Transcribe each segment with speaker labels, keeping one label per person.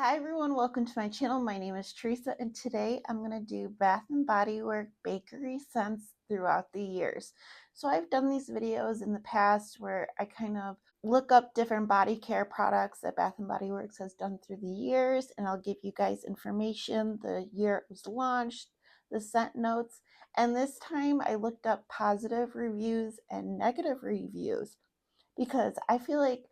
Speaker 1: Hi everyone, welcome to my channel. My name is Teresa and today I'm going to do Bath & Body Works bakery scents throughout the years. So I've done these videos in the past where I kind of look up different body care products that Bath & Body Works has done through the years, and I'll give you guys information, the year it was launched, the scent notes, and this time I looked up positive reviews and negative reviews because I feel like,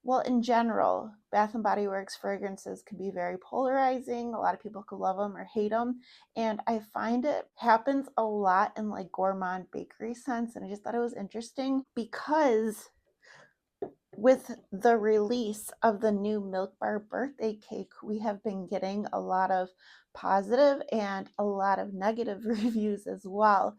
Speaker 1: well, in general, Bath and Body Works fragrances can be very polarizing. A lot of people could love them or hate them. And I find it happens a lot in like gourmand bakery scents. And I just thought it was interesting because with the release of the new Milk Bar birthday cake, we have been getting a lot of positive and a lot of negative reviews as well.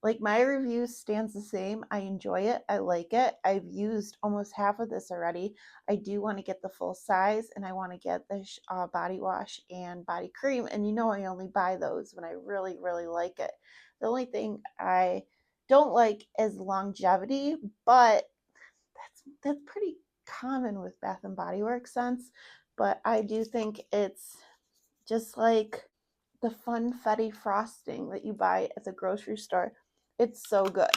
Speaker 1: Like, my review stands the same. I enjoy it. I like it. I've used almost half of this already. I do want to get the full size, and I want to get the body wash and body cream. And I only buy those when I really, really like it. The only thing I don't like is longevity, but that's pretty common with Bath and Body Works scents. But I do think it's just like the funfetti frosting that you buy at the grocery store. It's so good.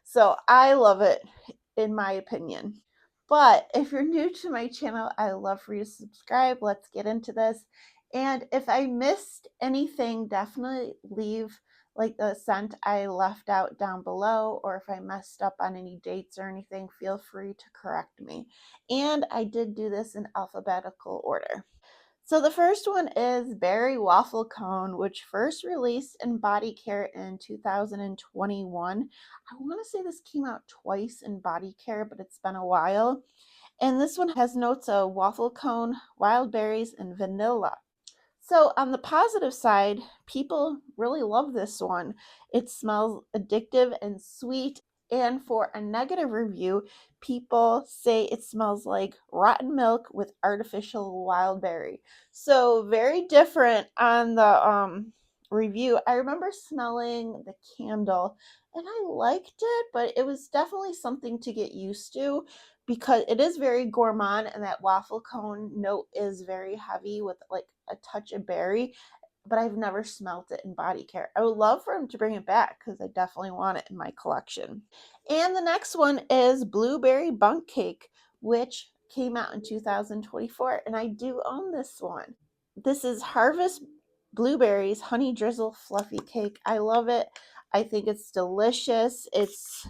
Speaker 1: So I love it, in my opinion. But if you're new to my channel, I love for you to subscribe. Let's get into this. And if I missed anything, definitely leave like the scent I left out down below, or if I messed up on any dates or anything, feel free to correct me. And I did do this in alphabetical order. So the first one is Berry Waffle Cone, which first released in Body Care in 2021. I want to say this came out twice in Body Care, but it's been a while. And this one has notes of waffle cone, wild berries, and vanilla. So on the positive side, people really love this one. It smells addictive and sweet. And for a negative review, people say it smells like rotten milk with artificial wild berry. So very different on the review. I remember smelling the candle and I liked it, but it was definitely something to get used to because it is very gourmand and that waffle cone note is very heavy with like a touch of berry, but I've never smelt it in Body Care. I would love for him to bring it back because I definitely want it in my collection. And the next one is Blueberry Bundt Cake, which came out in 2024, and I do own this one. This is Harvest Blueberries Honey Drizzle Fluffy Cake. I love it. I think it's delicious. It's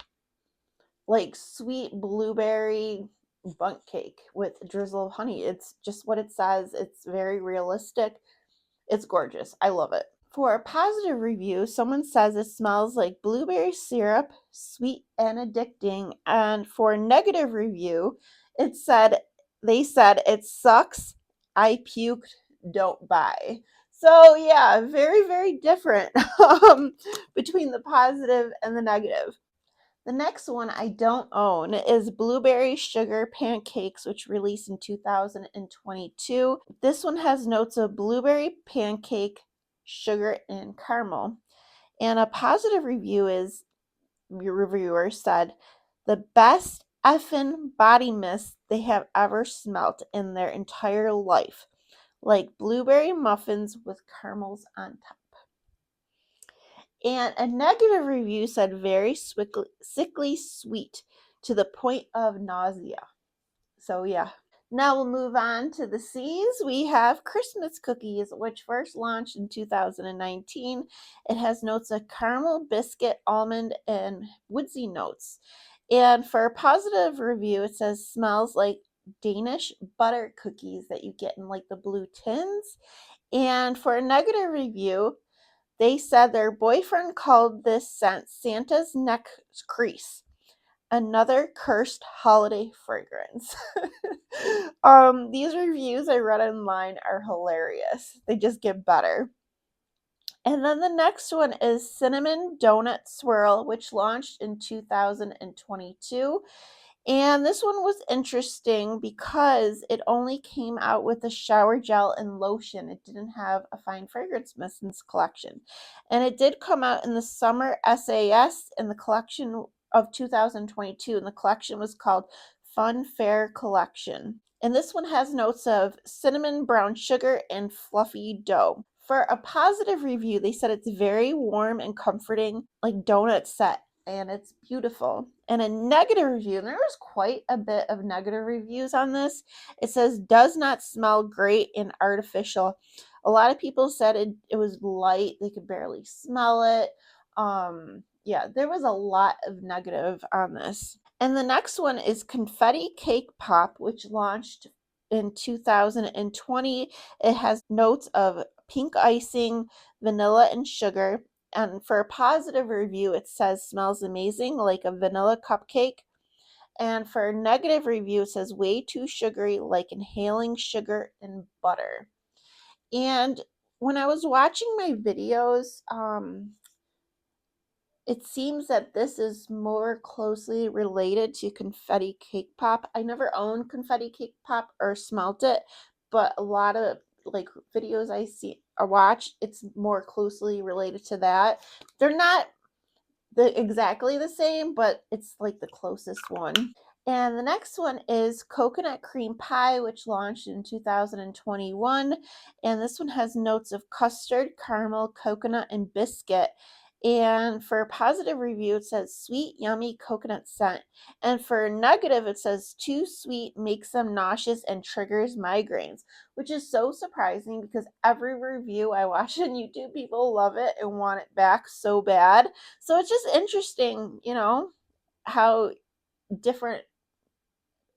Speaker 1: like sweet blueberry bundt cake with drizzle of honey. It's just what it says. It's very realistic. It's gorgeous. I love it. For a positive review, someone says it smells like blueberry syrup, sweet and addicting. And for a negative review, they said it sucks. I puked. Don't buy. So yeah, very, very different between the positive and the negative. The next one I don't own is Blueberry Sugar Pancakes, which released in 2022. This one has notes of blueberry pancake, sugar, and caramel. And a positive review is, your reviewer said, the best effin' body mist they have ever smelt in their entire life. Like blueberry muffins with caramels on top. And a negative review said very sickly sweet to the point of nausea. So yeah. Now we'll move on to the C's. We have Christmas cookies, which first launched in 2019. It has notes of caramel, biscuit, almond, and woodsy notes. And for a positive review, it says smells like Danish butter cookies that you get in like the blue tins. And for a negative review, they said their boyfriend called this scent Santa's neck crease, another cursed holiday fragrance. These reviews I read online are hilarious. They just get better. And then the next one is Cinnamon Donut Swirl, which launched in 2022. And this one was interesting because it only came out with a shower gel and lotion. It didn't have a fine fragrance mist in its collection. And it did come out in the summer SAS in the collection of 2022. And the collection was called Fun Fair Collection. And this one has notes of cinnamon, brown sugar, and fluffy dough. For a positive review, they said it's very warm and comforting, like donut set, and it's beautiful. And a negative review, and there was quite a bit of negative reviews on this. It says, does not smell great and artificial. A lot of people said it was light, they could barely smell it. Yeah, there was a lot of negative on this. And the next one is Confetti Cake Pop, which launched in 2020. It has notes of pink icing, vanilla, and sugar. And for a positive review, it says smells amazing, like a vanilla cupcake. And for a negative review, it says way too sugary, like inhaling sugar and butter. And when I was watching my videos, it seems that this is more closely related to Confetti Cake Pop. I never owned Confetti Cake Pop or smelt it, but a lot of like videos I see or watch, it's more closely related to that. They're not exactly the same, but it's like the closest one. And the next one is Coconut Cream Pie, which launched in 2021. And this one has notes of custard, caramel, coconut, and biscuit. And for a positive review, it says sweet, yummy coconut scent. And for a negative, it says too sweet, makes them nauseous, and triggers migraines, which is so surprising because every review I watch on YouTube, people love it and want it back so bad. So it's just interesting, how different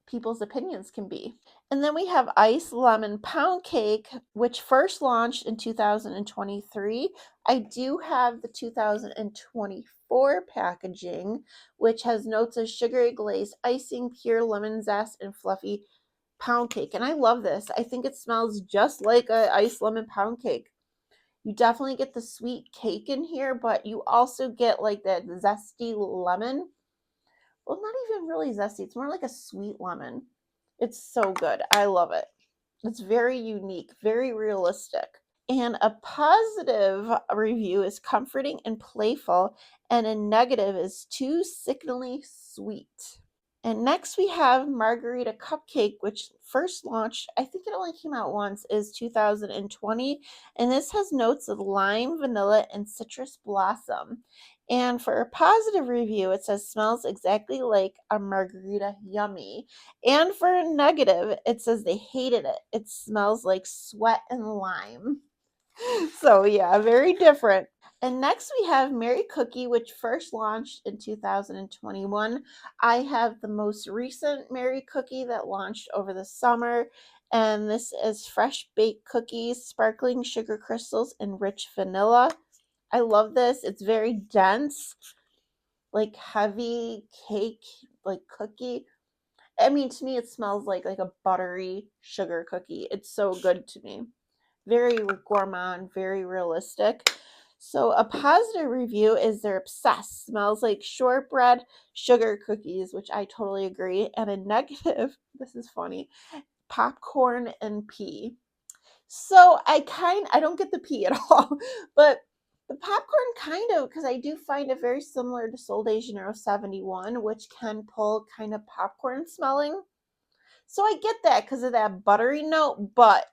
Speaker 1: people's opinions can be. And then we have Ice Lemon Pound Cake, which first launched in 2023. I do have the 2024 packaging, which has notes of sugary glazed icing, pure lemon zest, and fluffy pound cake. And I love this. I think it smells just like a ice lemon pound cake. You definitely get the sweet cake in here, but you also get like that zesty lemon. Well, not even really zesty. It's more like a sweet lemon. It's so good. I love it. It's very unique, very realistic. And a positive review is comforting and playful, and a negative is too sickeningly sweet. And next we have Margarita Cupcake, which first launched, I think it only came out once, is 2020. And this has notes of lime, vanilla, and citrus blossom. And for a positive review, it says smells exactly like a margarita, yummy. And for a negative, it says they hated it. It smells like sweat and lime. So yeah, very different. And next we have Mary Cookie, which first launched in 2021. I have the most recent Mary Cookie that launched over the summer. And this is fresh baked cookies, sparkling sugar crystals, and rich vanilla. I love this. It's very dense, like heavy cake, like cookie. I mean, to me, it smells like a buttery sugar cookie. It's so good to me. Very gourmand, very realistic. So a positive review is they're obsessed. Smells like shortbread, sugar cookies, which I totally agree. And a negative, this is funny, popcorn and pea. So I don't get the pea at all, but the popcorn kind of, because I do find it very similar to Sol de Janeiro 71, which can pull kind of popcorn smelling. So I get that because of that buttery note, but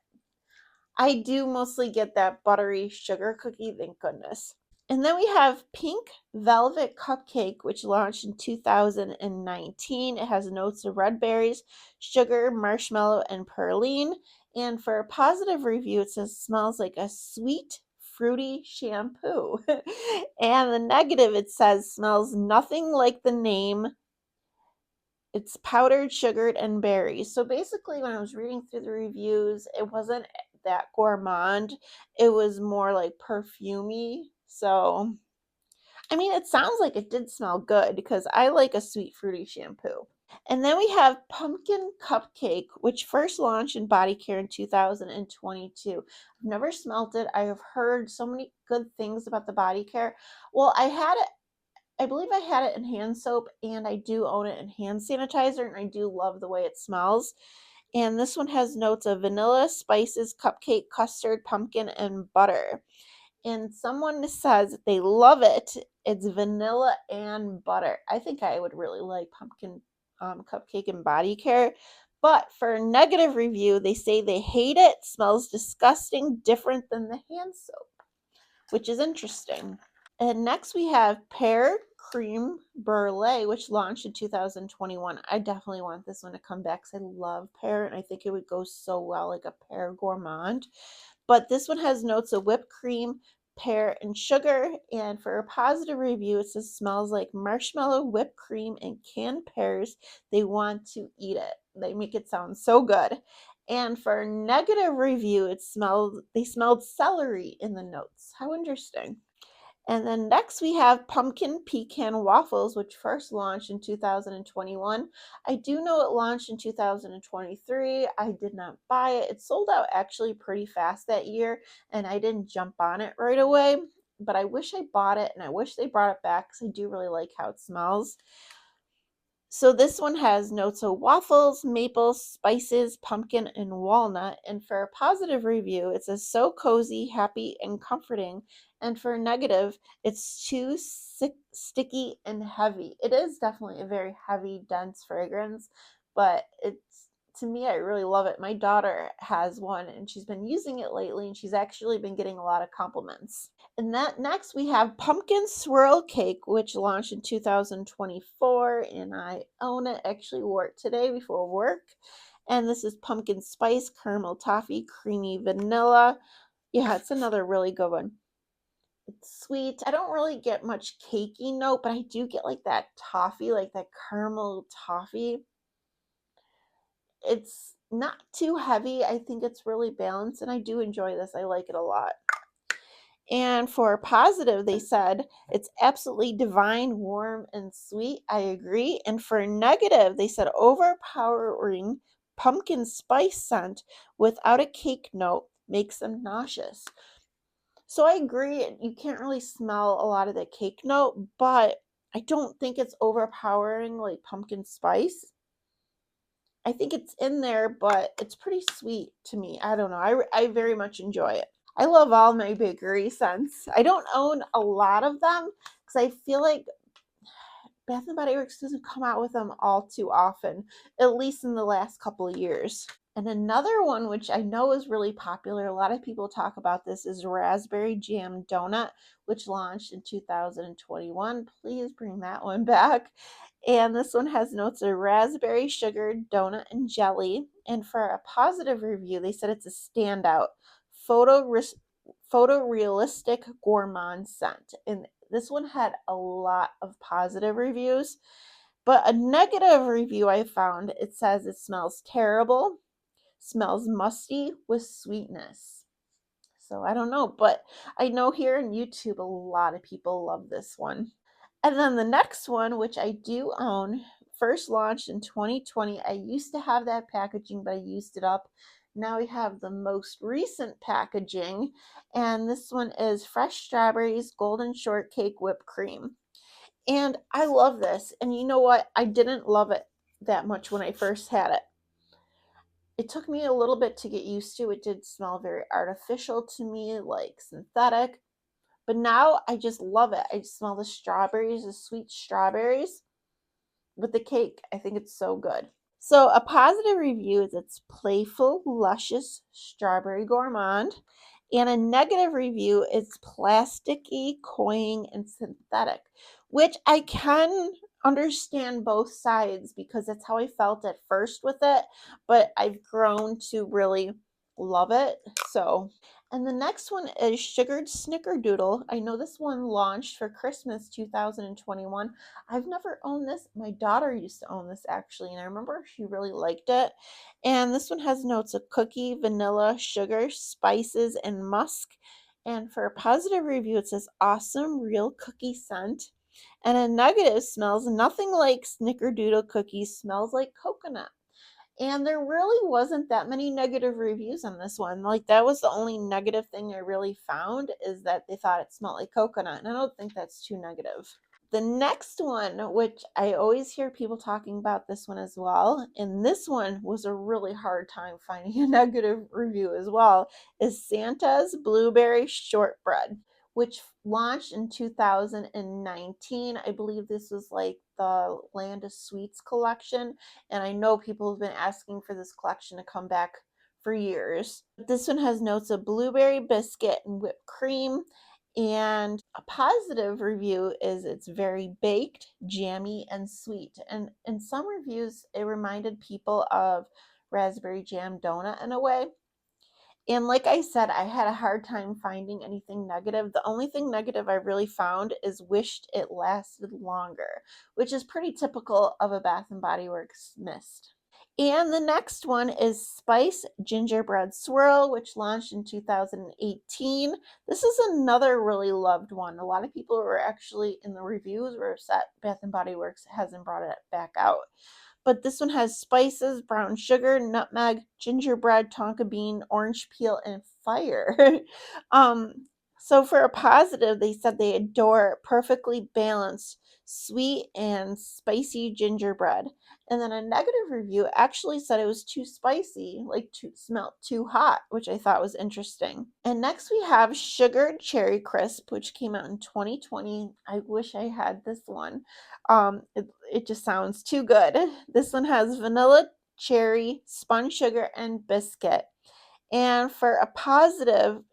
Speaker 1: I do mostly get that buttery sugar cookie, thank goodness. And then we have Pink Velvet Cupcake, which launched in 2019. It has notes of red berries, sugar, marshmallow, and praline. And for a positive review, it says smells like a sweet, fruity shampoo. And the negative, it says smells nothing like the name. It's powdered, sugared, and berries. So basically, when I was reading through the reviews, it wasn't that gourmand. It was more like perfumey. So, I mean, it sounds like it did smell good because I like a sweet, fruity shampoo. And then we have Pumpkin Cupcake, which first launched in body care in 2022. I've never smelt it. I have heard so many good things about the body care. Well, I believe I had it in hand soap, and I do own it in hand sanitizer, and I do love the way it smells. And this one has notes of vanilla, spices, cupcake, custard, pumpkin, and butter. And someone says they love it. It's vanilla and butter. I think I would really like pumpkin cupcake and body care, But for a negative review, they say they hate it, smells disgusting, different than the hand soap, which is interesting. And next we have Pear Cream Brulee, which launched in 2021. I definitely want this one to come back because I love pear and I think it would go so well like a pear gourmand. But this one has notes of whipped cream, pear, and sugar. And for a positive review, it says smells like marshmallow, whipped cream, and canned pears. They want to eat it. They make it sound so good. And for a negative review, they smelled celery in the notes. How interesting. And then next we have pumpkin pecan waffles, which first launched in 2021. I do know it launched in 2023. I did not buy it. It sold out actually pretty fast that year, and I didn't jump on it right away. But I wish I bought it, and I wish they brought it back because I do really like how it smells. So this one has notes of waffles, maple, spices, pumpkin, and walnut. And for a positive review, it says so cozy, happy, and comforting. And for a negative, it's too sticky and heavy. It is definitely a very heavy, dense fragrance, but it's to me, I really love it. My daughter has one and she's been using it lately and she's actually been getting a lot of compliments. And that next we have pumpkin swirl cake, which launched in 2024, and I own it. Actually wore it today before work. And this is pumpkin spice, caramel toffee, creamy vanilla. Yeah, it's another really good one. It's sweet. I don't really get much cakey note, but I do get like that toffee, like that caramel toffee. It's not too heavy. I think it's really balanced, and I do enjoy this. I like it a lot. And for positive, they said it's absolutely divine, warm, and sweet. I agree. And for negative, they said overpowering pumpkin spice scent without a cake note makes them nauseous. So I agree. You can't really smell a lot of the cake note, but I don't think it's overpowering like pumpkin spice. I think it's in there, but it's pretty sweet to me. I don't know. I very much enjoy it. I love all my bakery scents. I don't own a lot of them because I feel like Bath and Body Works doesn't come out with them all too often, at least in the last couple of years. And another one, which I know is really popular, a lot of people talk about this, is Raspberry Jam Donut, which launched in 2021. Please bring that one back. And this one has notes of raspberry, sugar, donut, and jelly. And for a positive review, they said it's a standout photorealistic gourmand scent. And this one had a lot of positive reviews. But a negative review I found, it says it smells terrible, smells musty with sweetness. So I don't know, but I know here on YouTube a lot of people love this one. And then the next one, which I do own, first launched in 2020. I used to have that packaging, but I used it up. Now we have the most recent packaging, and this one is fresh strawberries, golden shortcake, whipped cream. And I love this. And you know what? I didn't love it that much when I first had it. It took me a little bit to get used to. It did smell very artificial to me, like synthetic. But now I just love it. I smell the strawberries, the sweet strawberries with the cake. I think it's so good. So, a positive review is it's playful, luscious strawberry gourmand. And a negative review is plasticky, cloying, and synthetic, which I can understand both sides because that's how I felt at first with it, but I've grown to really love it. So, and the next one is Sugared Snickerdoodle. I know this one launched for Christmas 2021. I've never owned this. My daughter used to own this actually, and I remember she really liked it. And this one has notes of cookie, vanilla, sugar, spices, and musk. And for a positive review, it says awesome real cookie scent. And a negative smells nothing like Snickerdoodle cookies, smells like coconut. And there really wasn't that many negative reviews on this one. Like that was the only negative thing I really found is that they thought it smelled like coconut. And I don't think that's too negative. The next one, which I always hear people talking about this one as well, and this one was a really hard time finding a negative review as well, is Santa's Blueberry Shortbread, which launched in 2019. I believe this was like the Land of Sweets collection, and I know people have been asking for this collection to come back for years. This one has notes of blueberry biscuit and whipped cream, and a positive review is it's very baked, jammy, and sweet. And in some reviews, it reminded people of raspberry jam donut in a way. And like I said, I had a hard time finding anything negative. The only thing negative I really found is wished it lasted longer, which is pretty typical of a Bath and Body Works mist. And the next one is Spice Gingerbread Swirl, which launched in 2018. This is another really loved one. A lot of people were actually in the reviews were upset Bath and Body Works hasn't brought it back out. But this one has spices, brown sugar, nutmeg, gingerbread, tonka bean, orange peel, and fire. um, so for a positive, they said they adore perfectly balanced sweet and spicy gingerbread. And then a negative review actually said it was too spicy, like smelled too hot, which I thought was interesting. And next we have Sugared Cherry Crisp, which came out in 2020. I wish I had this one. It just sounds too good. This one has vanilla, cherry, spun sugar, and biscuit. And for a positive,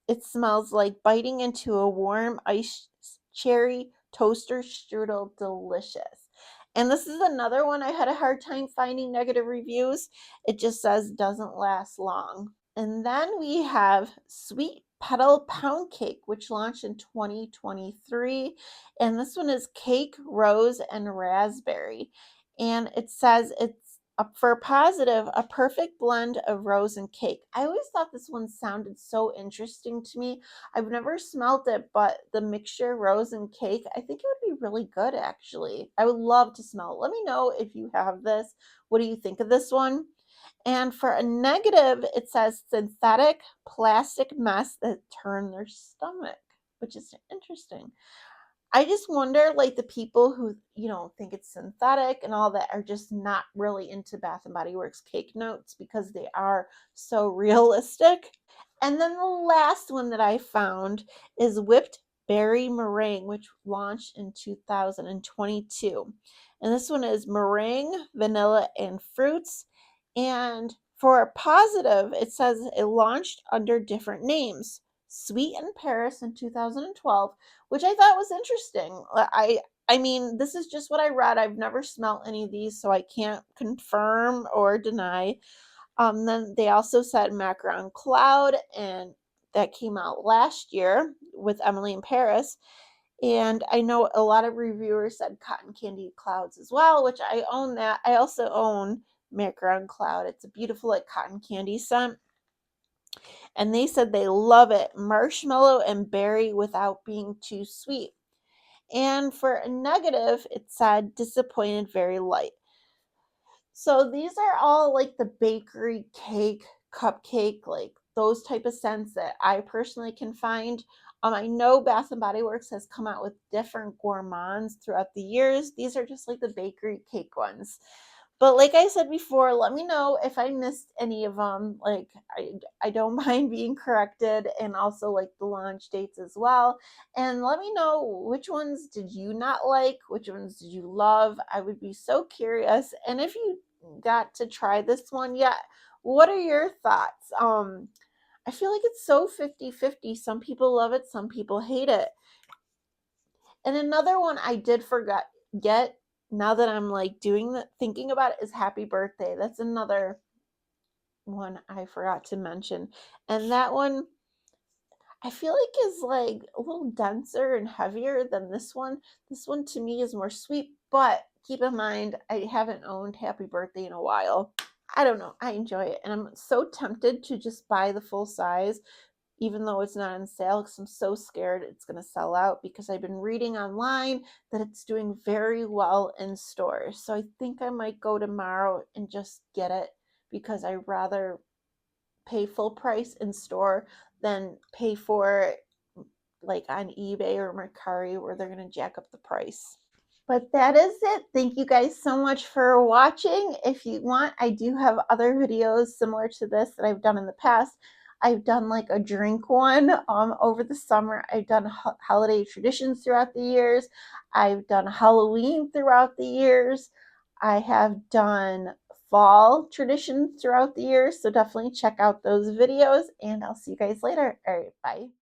Speaker 1: it smells like biting into a warm iced cherry toaster strudel. Delicious. And this is another one I had a hard time finding negative reviews. It just says doesn't last long. And then we have Sweet Petal Pound Cake, which launched in 2023. And this one is cake, rose, and raspberry. And it says it's for positive, a perfect blend of rose and cake. I always thought this one sounded so interesting to me. I've never smelt it, but the mixture rose and cake, I think it would be really good actually. I would love to smell it. Let me know if you have this. What do you think of this one? And for a negative, it says synthetic plastic mess that turn their stomach, which is interesting. I just wonder, like the people who think it's synthetic and all that are just not really into Bath and Body Works cake notes because they are so realistic. And then the last one that I found is Whipped Berry Meringue, which launched in 2022. And this one is meringue, vanilla, and fruits. And for a positive, it says it launched under different names. Sweet in Paris in 2012, which I thought was interesting. I mean, this is just what I read. I've never smelled any of these, so I can't confirm or deny. Then they also said Macaron Cloud, and that came out last year with Emily in Paris. And I know a lot of reviewers said Cotton Candy Clouds as well, which I own that. I also own Macaron Cloud. It's a beautiful like cotton candy scent. And they said they love it marshmallow and berry without being too sweet. And for a negative, it said disappointed, very light. So these are all like the bakery cake, cupcake, like those type of scents that I personally can find. I know Bath and Body Works has come out with different gourmands throughout the years. These are just like the bakery cake ones. But like I said before, let me know if I missed any of them. Like I don't mind being corrected, and also like the launch dates as well. And let me know which ones did you not like, which ones did you love. I would be so curious. And if you got to try this one yet, what are your thoughts? I feel like it's so 50-50. Some people love it, some people hate it. And another one I did forget get now that I'm like thinking about it is Happy Birthday. That's another one I forgot to mention. And that one I feel like is like a little denser and heavier than this one. This one to me is more sweet, but keep in mind I haven't owned Happy Birthday in a while. I don't know. I enjoy it. And I'm so tempted to just buy the full size even though it's not on sale because I'm so scared it's going to sell out because I've been reading online that it's doing very well in stores. So I think I might go tomorrow and just get it because I'd rather pay full price in store than pay for it like on eBay or Mercari where they're going to jack up the price. But that is it. Thank you guys so much for watching. If you want, I do have other videos similar to this that I've done in the past. I've done like a drink one over the summer. I've done holiday traditions throughout the years. I've done Halloween throughout the years. I have done fall traditions throughout the years. So definitely check out those videos and I'll see you guys later. All right, bye.